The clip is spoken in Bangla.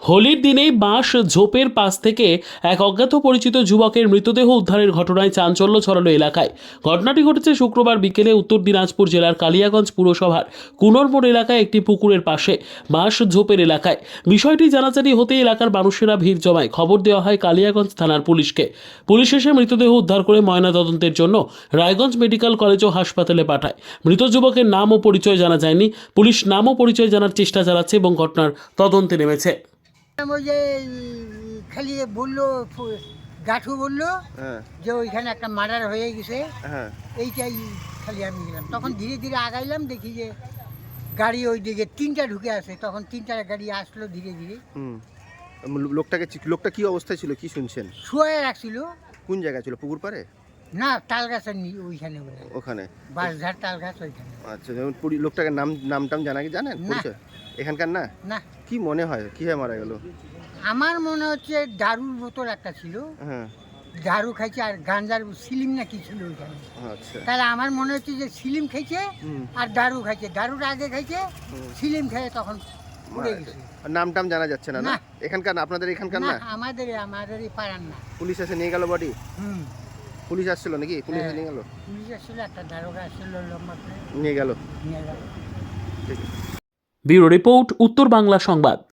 হোলির দিনেই বাঁশ ঝোপের পাশ থেকে এক অজ্ঞাত পরিচিত যুবকের মৃতদেহ উদ্ধারের ঘটনায় চাঞ্চল্য ছড়ালো এলাকায়। ঘটনাটি ঘটেছে শুক্রবার বিকেলে উত্তর দিনাজপুর জেলার কালিয়াগঞ্জ পুরসভার কুনরমোড় এলাকায় একটি পুকুরের পাশে বাঁশ ঝোপের এলাকায়। বিষয়টি জানাজানি হতেই এলাকার মানুষেরা ভিড় জমায়। খবর দেওয়া হয় কালিয়াগঞ্জ থানার পুলিশকে। পুলিশ এসে মৃতদেহ উদ্ধার করে ময়নাতদন্তের জন্য রায়গঞ্জ মেডিকেল কলেজ ও হাসপাতালে পাঠায়। মৃত যুবকের নাম ও পরিচয় জানা যায়নি। পুলিশ নাম ও পরিচয় জানার চেষ্টা চালাচ্ছে এবং ঘটনার তদন্তে নেমেছে। ওই যে খালি বললো গাঠু বললো যে ওইখানে একটা মার্ডার হয়ে গেছে, এইটাই খালি আমি গেলাম। তখন ধীরে ধীরে আগাইলাম, দেখি যে গাড়ি ওই দিকে তিনটা ঢুকে আছে। তখন তিনটা গাড়ি আসলো ধীরে ধীরে। লোকটা কি অবস্থায় ছিল, কি শুনছেন? শুয়ে রাখছিল। কোন জায়গায় ছিল? পুকুর পাড়ে না, তাল গাছের ওইখানে, ওখানে বাঁশঝাড় তাল গাছ ওইখানে। আচ্ছা, যেমন লোকটাকে নামটাম জানেন? পরিচয় এখানকার না? না, কি মনে হয় কিভাবে মারা গেল? আমার মনে হচ্ছে দারুর বোতল একটা ছিল, দারু খাইছে আর গাঞ্জার সিলিম না কি ছিল ওইখানে। আচ্ছা, তাহলে আমার মনে হচ্ছে যে সিলিম খাইছে আর দারু খাইছে, দারুর আগে খাইছে, সিলিম খেয়ে তখন উড়ে গেছে। নামটাম জানা যাচ্ছে না? না। এখানকার না, আপনাদের এখানকার না? আমাদেরই পাড়ার না। পুলিশ এসে নিয়ে গেল বডি? পুলিশ আসছিল নাকি? পুলিশ হ্যাঁ। নিয়ে গেল? পুলিশ আসছিল, একটা দারোগা আসছিল, লম্বা করে নিয়ে গেল। নিয়ে গেল। ঠিক আছে। ব্যুরো রিপোর্ট, উত্তর বাংলা সংবাদ।